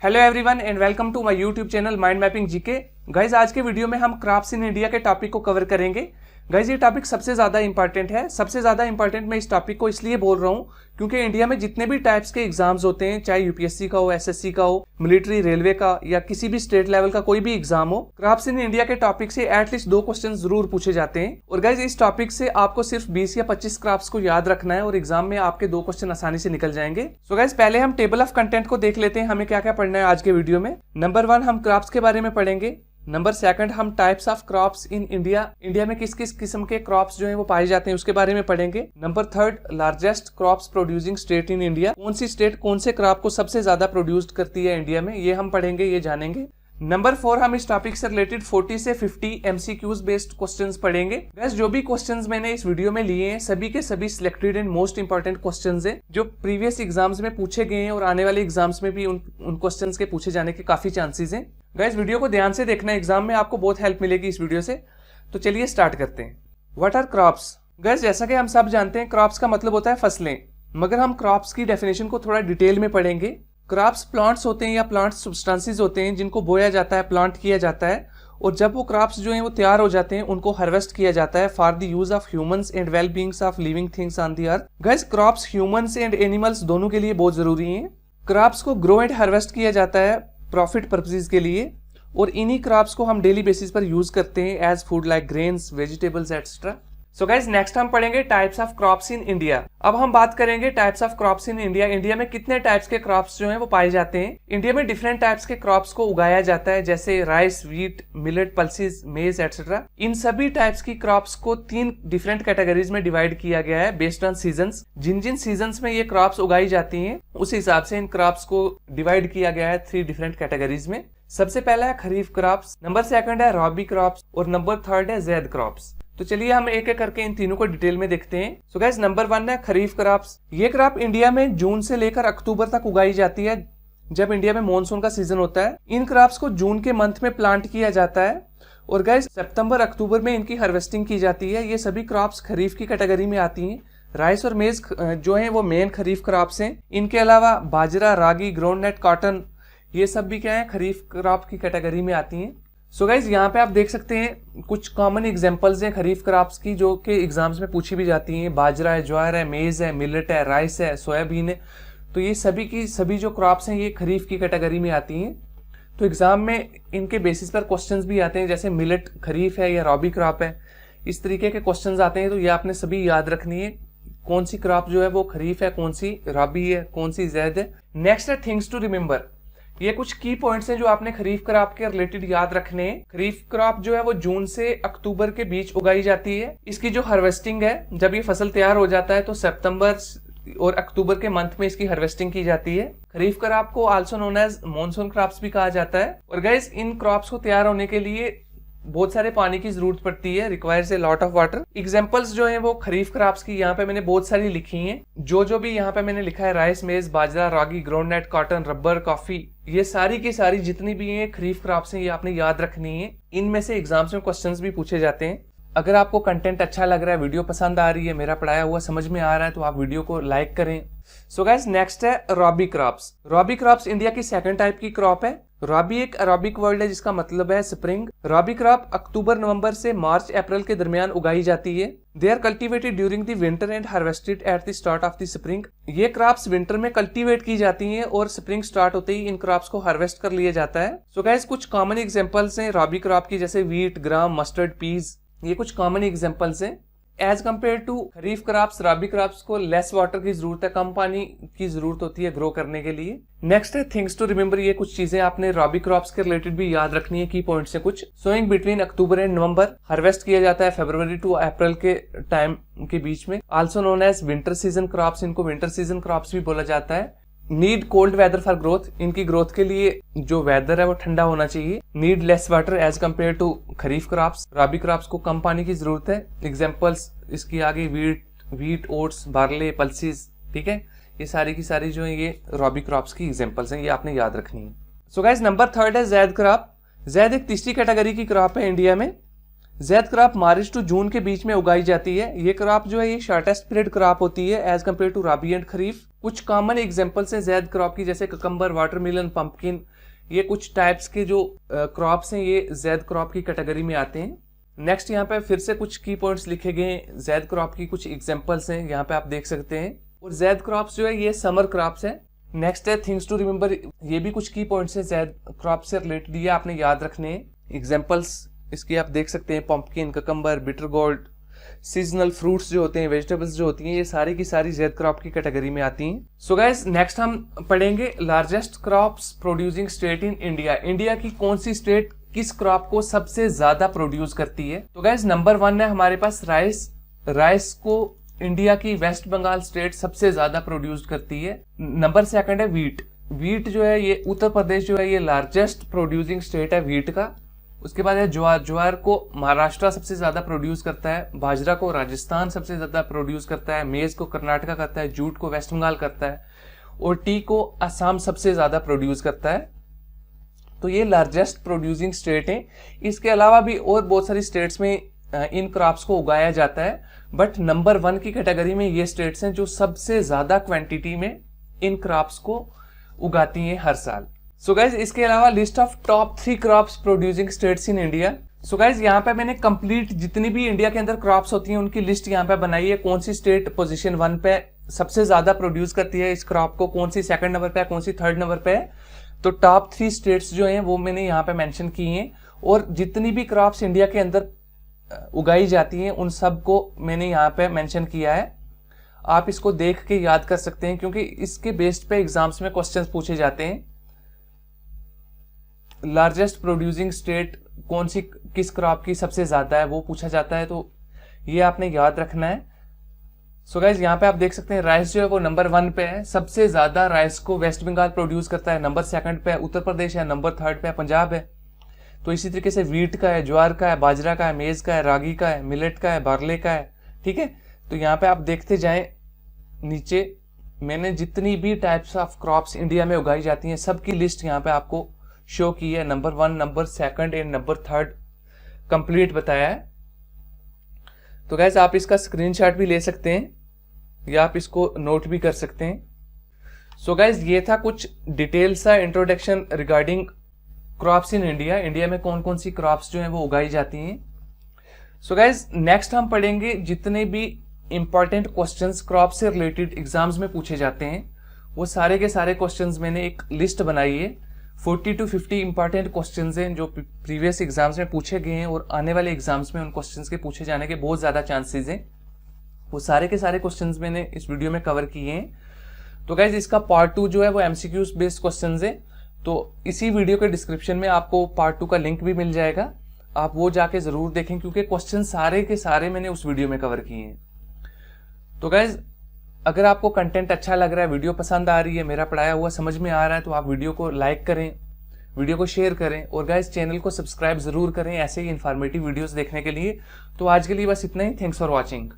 Hello everyone and welcome to my YouTube channel mind mapping GK. Guys आज के video में हम crops in India के topic को कवर करेंगे। गाइज ये टॉपिक सबसे ज़्यादा इंपॉर्टेंट है। सबसे ज़्यादा इंपॉर्टेंट मैं इस टॉपिक को इसलिए बोल रहा हूँ क्योंकि इंडिया में जितने भी टाइप्स के एग्जाम्स होते हैं, चाहे यूपीएससी का हो, एसएससी का हो, मिलिट्री, रेलवे का या किसी भी स्टेट लेवल का कोई भी एग्जाम हो, क्रॉप्स इन इंडिया के टॉपिक से एटलीस्ट 2 क्वेश्चन जरूर पूछे जाते हैं। और गाइज इस टॉपिक से आपको सिर्फ 20 या 25 क्रॉप्स को याद रखना है और एग्जाम में आपके 2 क्वेश्चन आसानी से निकल जाएंगे। सो गाइज पहले हम टेबल ऑफ कंटेंट को देख लेते हैं, हमें क्या क्या पढ़ना है आज के वीडियो में। नंबर 1 हम क्रॉप्स के बारे में पढ़ेंगे। नंबर 2 हम types of crops in India, India में किस किस किस्म के क्रॉप्स जो है वो पाए जाते हैं उसके बारे में पढ़ेंगे। Number 3 largest crops producing state in India, कौन सी स्टेट कौन से क्रॉप को सबसे ज्यादा प्रोड्यूस करती है इंडिया में, ये हम पढ़ेंगे, ये जानेंगे। नंबर 4 हम इस टॉपिक से रिलेटेड 40 से 50 एमसीक्यूज बेस्ड क्वेश्चंस पढ़ेंगे। बस जो भी क्वेश्चंस मैंने इस वीडियो में लिए हैं सभी के सभी selected and most important questions हैं जो प्रीवियस एग्जाम्स में पूछे गए हैं और आने वाले एग्जाम्स में भी उन क्वेश्चंस के पूछे जाने के काफी चांसेस हैं। गाइस वीडियो को ध्यान से देखना, एग्जाम में आपको बहुत हेल्प मिलेगी इस वीडियो से। तो चलिए स्टार्ट करते हैं। What are crops? गाइस जैसा कि हम सब जानते हैं क्रॉप्स का मतलब होता है फसलें, मगर हम क्रॉप्स की डेफिनेशन को थोड़ा डिटेल में पढ़ेंगे। क्रॉप्स प्लांट्स होते हैं या प्लांट सब्सटेंसेस होते हैं जिनको बोया जाता है, प्लांट किया जाता है, और जब वो क्रॉप्स जो हैं वो तैयार हो जाते हैं उनको हार्वेस्ट किया जाता है for the use of humans and well beings of living things on the earth. Guys crops humans and animals दोनों के लिए बहुत जरूरी हैं। क्रॉप्स को ग्रो एंड हार्वेस्ट किया जाता है प्रॉफिट पर्पसेस के लिए, और इन्हीं क्रॉप्स को हम डेली बेसिस पर यूज करते हैं as food like grains, vegetables etcetera. So guys next हम पढ़ेंगे types of crops in India. अब हम बात करेंगे types of crops in India. India में कितने टाइप्स के क्रॉप्स जो हैं वो पाए जाते हैं। इंडिया में डिफरेंट टाइप्स के क्रॉप्स को उगाया जाता है जैसे राइस, व्हीट, मिलेट, पल्सेस, मेज एक्सेट्रा। इन सभी टाइप्स की क्रॉप्स को 3 डिफरेंट कैटेगरीज में डिवाइड किया गया है बेस्ड ऑन सीजन्स। जिन जिन सीजन्स में ये क्रॉप्स उगाई जाती हैं उस हिसाब से इन क्रॉप्स को डिवाइड किया गया है 3 डिफरेंट कैटेगरीज में। सबसे पहला है खरीफ क्रॉप्स, नंबर 2 है रबी क्रॉप्स और नंबर 3 है ज़ैद क्रॉप्स। तो चलिए हम एक एक करके इन तीनों को डिटेल में देखते हैं। सो गाइस नंबर 1 है खरीफ क्रॉप्स। ये क्रॉप इंडिया में जून से लेकर अक्टूबर तक उगाई जाती है जब इंडिया में मॉनसून का सीजन होता है। इन क्रॉप्स को जून के मंथ में प्लांट किया जाता है और गाइस सितंबर अक्टूबर में इनकी हार्वेस्टिंग की जाती है। ये सभी क्रॉप्स खरीफ की कैटेगरी में आती हैं। राइस और मेज जो है वो मेन खरीफ क्रॉप्स हैं। इनके अलावा बाजरा, रागी, ग्राउंडनट, कॉटन, ये सब भी क्या है खरीफ क्रॉप की कैटेगरी में आती हैं। सो गाइज यहाँ पे आप देख सकते हैं कुछ कॉमन एग्जांपल्स हैं खरीफ क्रॉप्स की जो कि एग्जाम्स में पूछी भी जाती हैं। बाजरा है, ज्वार है, मेज है, मिलेट है, राइस है, सोयाबीन है। तो ये सभी की सभी जो क्रॉप्स हैं ये खरीफ की कैटेगरी में आती हैं। तो एग्जाम में इनके बेसिस पर क्वेश्चंस भी आते हैं जैसे मिलेट खरीफ है या रबी क्रॉप है, इस तरीके के क्वेश्चंस आते हैं। तो ये आपने सभी याद रखनी है कौन सी क्रॉप जो है वो खरीफ है, कौन सी रबी है, कौन सी ज़ैद है। नेक्स्ट है थिंग्स टू रिमेंबर। ये कुछ की पॉइंट्स हैं जो आपने खरीफ क्रॉप के रिलेटेड याद रखने हैं। खरीफ क्रॉप जो है वो जून से अक्टूबर के बीच उगाई जाती है। इसकी जो हार्वेस्टिंग है, जब ये फसल तैयार हो जाता है तो सितंबर और अक्टूबर के मंथ में इसकी हार्वेस्टिंग की जाती है। खरीफ क्रॉप को also known as monsoon crops भी कहा जाता है। और गाइस इन क्रॉप्स को तैयार होने के लिए बहुत सारे पानी की जरूरत पड़ती है, requires a lot of water. Examples जो हैं वो खरीफ क्रॉप्स की यहाँ पे मैंने बहुत सारी लिखी हैं। जो भी यहाँ पे मैंने लिखा है राइस, मेज, बाजरा, रागी, ग्राउंडनट, कॉटन, रबर, कॉफी, ये सारी की सारी जितनी भी हैं खरीफ क्रॉप्स हैं ये आपने याद रखनी है। इनमें से एग्जाम्स में क्वेश्चंस भी पूछे जाते हैं। अगर आपको कंटेंट अच्छा लग रहा है, वीडियो पसंद आ रही है, मेरा पढ़ाया हुआ समझ में आ रहा है तो आप वीडियो को लाइक करें। सो गाइस नेक्स्ट है रबी क्रॉप्स। रबी क्रॉप्स इंडिया की 2nd टाइप की क्रॉप है। रबी एक अरबिक वर्ड है जिसका मतलब है स्प्रिंग। रबी क्रॉप अक्टूबर नवंबर से मार्च अप्रैल के दरमियान उगाई जाती है। They are cultivated during the winter and harvested at the start of the spring. ये क्रॉप्स विंटर में कल्टीवेट की जाती हैं और स्प्रिंग स्टार्ट होते ही इन क्रॉप्स को हार्वेस्ट कर लिया जाता है। सो गाइस कुछ कॉमन एग्जांपल्स हैं रबी क्रॉप की जैसे व्हीट, ग्राम, मस्टर्ड, पीज, ये कुछ कॉमन एग्जांपल्स हैं। As compare to kharif crops, rabi crops को लेस वाटर की जरूरत है, कम पानी की जरूरत होती है ग्रो करने के लिए। नेक्स्ट है थिंग्स टू रिमेंबर। ये कुछ चीजें आपने रबी क्रॉप्स के रिलेटेड भी याद रखनी है, की पॉइंट्स है कुछ। Sowing between October and November, harvest किया जाता है फरवरी टू अप्रैल के टाइम के बीच में। Also known as winter season crops, इनको विंटर सीजन क्रॉप्स भी बोला जाता है। Need cold weather for growth, इनकी ग्रोथ के लिए जो वेदर है वो ठंडा होना चाहिए। Need less water as compare to kharif crops, rabi crops को कम पानी की जरूरत है। एग्जांपल्स इसकी आगे व्हीट, ओट्स, बार्ले, पल्सेस, ठीक है। ये सारी की सारी जो है ये रबी क्रॉप्स की एग्जांपल्स हैं, ये आपने याद रखनी है। सो गाइस नंबर 3 है ज़ैद क्रॉप। ज़ैद एक तीसरी कैटेगरी की क्रॉप है इंडिया में। Zaid crop March to June के बीच में उगाई जाती है। ये क्रॉप जो है ये शॉर्टेस्ट पीरियड क्रॉप होती है as compare to rabi and kharif. कुछ कॉमन एग्जांपल्स हैं जैद क्रॉप की, जैसे ककम्बर, वाटरमेलन, पंपकिन। ये कुछ टाइप्स के जो क्रॉप्स हैं ये जैद क्रॉप की कैटेगरी में आते हैं। नेक्स्ट यहाँ पे फिर से कुछ की पॉइंट्स लिखे गए हैं, जैद क्रॉप की कुछ एग्जांपल्स हैं यहाँ पे आप देख सकते हैं। और जैद क्रॉप्स जो है ये समर क्रॉप्स है। नेक्स्ट है थिंग्स टू रिमेंबर, ये भी कुछ की पॉइंट्स है जैद क्रॉप से रिलेटेड, ये आपने याद रखने हैं। एग्जांपल्स इसकी आप देख सकते हैं, pumpkin, cucumber, bitter gold. Seasonal fruits जो होते हैं, वेजिटेबल्स जो होती हैं, ये सारी की सारी जैद क्रॉप की कैटेगरी में आती हैं। सो गाइस नेक्स्ट हम पढ़ेंगे largest crops producing state in India. India की कौन सी स्टेट किस क्रॉप को सबसे ज्यादा प्रोड्यूस करती है। तो गाइस नंबर 1 है हमारे पास राइस। राइस को इंडिया की वेस्ट बंगाल स्टेट सबसे ज्यादा प्रोड्यूस करती है। नंबर 2 है व्हीट। व्हीट जो है ये उत्तर प्रदेश जो है ये लार्जेस्ट प्रोड्यूसिंग स्टेट है व्हीट का। उसके बाद है ज्वार। ज्वार को महाराष्ट्र सबसे ज्यादा प्रोड्यूस करता है। बाजरा को राजस्थान सबसे ज्यादा प्रोड्यूस करता है। मेज को कर्नाटका करता है। जूट को वेस्ट बंगाल करता है। और टी को असम सबसे ज्यादा प्रोड्यूस करता है। तो ये लार्जेस्ट प्रोड्यूसिंग स्टेट है। इसके अलावा भी और बहुत सारी स्टेट्स में इन क्रॉप्स को उगाया जाता है, बट नंबर 1 की कैटेगरी में ये स्टेट्स हैं जो सबसे ज्यादा क्वांटिटी में इन क्रॉप्स को उगाती हैं हर साल। सो गाइज इसके अलावा list of top 3 crops producing states in India. So guys यहाँ पे मैंने कंप्लीट जितनी भी इंडिया के अंदर क्रॉप्स होती हैं उनकी लिस्ट यहाँ पे बनाई है। कौन सी स्टेट पोजीशन 1 पे सबसे ज्यादा प्रोड्यूस करती है इस क्रॉप को, कौन सी 2nd नंबर पे है, कौन सी 3rd नंबर पे है। तो टॉप 3 स्टेट्स जो हैं वो मैंने यहाँ पे मेंशन की हैं। और जितनी भी क्रॉप्स इंडिया के अंदर उगाई जाती हैं उन सब को मैंने यहाँ पे मेंशन किया है। आप इसको देख के याद कर सकते हैं क्योंकि इसके बेस्ड पे एग्जाम्स में क्वेश्चंस पूछे जाते हैं। लार्जेस्ट प्रोड्यूसिंग स्टेट कौन सी किस क्रॉप की सबसे ज्यादा है वो पूछा जाता है, तो ये आपने याद रखना है। सो गाइज यहाँ पे आप देख सकते हैं राइस जो है वो नंबर 1 पे है। सबसे ज्यादा राइस को वेस्ट बंगाल प्रोड्यूस करता है। नंबर 2 पे उत्तर प्रदेश है। नंबर 3 पे पंजाब है। तो इसी तरीके से व्हीट का है, ज्वार का है, बाजरा का है, मेज का है, रागी का है, मिलेट का है, बार्ले का है। ठीक है, तो यहाँ पे आप देखते जाएं नीचे मैंने जितनी भी टाइप्स ऑफ क्रॉप्स इंडिया में उगाई जाती हैं सबकी लिस्ट यहाँ पे आपको शो की है। Number 1, number 2 and number 3 complete बताया है। तो गैस आप इसका स्क्रीनशॉट भी ले सकते हैं या आप इसको नोट भी कर सकते हैं। सो गैस ये था कुछ डिटेल सा introduction regarding crops in India. India में कौन कौन सी क्रॉप्स जो हैं वो उगाई जाती हैं। सो गैस नेक्स्ट हम पढ़ेंगे जितने भी इंपॉर्टेंट क्वेश्चंस क्रॉप से रिलेटेड एग्जाम्स में पूछे जाते हैं वो सारे के सारे क्वेश्चंस मैंने एक लिस्ट बनाई है। 40 to 50 इंपॉर्टेंट क्वेश्चंस हैं जो प्रीवियस एग्जाम्स में पूछे गए हैं और आने वाले एग्जाम्स में उन क्वेश्चंस के पूछे जाने के बहुत ज़्यादा चांसेस हैं। वो सारे के सारे क्वेश्चंस मैंने इस वीडियो में कवर किए हैं। तो गाइज इसका पार्ट 2 जो है वो MCQs बेस्ड क्वेश्चंस है। तो इसी वीडियो के डिस्क्रिप्शन में आपको पार्ट 2 का लिंक भी मिल जाएगा, आप वो जाके ज़रूर देखें क्योंकि क्वेश्चन सारे के सारे मैंने उस वीडियो में कवर किए हैं। तो गाइज अगर आपको कंटेंट अच्छा लग रहा है, वीडियो पसंद आ रही है, मेरा पढ़ाया हुआ समझ में आ रहा है, तो आप वीडियो को लाइक करें, वीडियो को शेयर करें और गाइस चैनल को सब्सक्राइब जरूर करें ऐसे ही इन्फॉर्मेटिव वीडियोस देखने के लिए। तो आज के लिए बस इतना ही। Thanks for watching.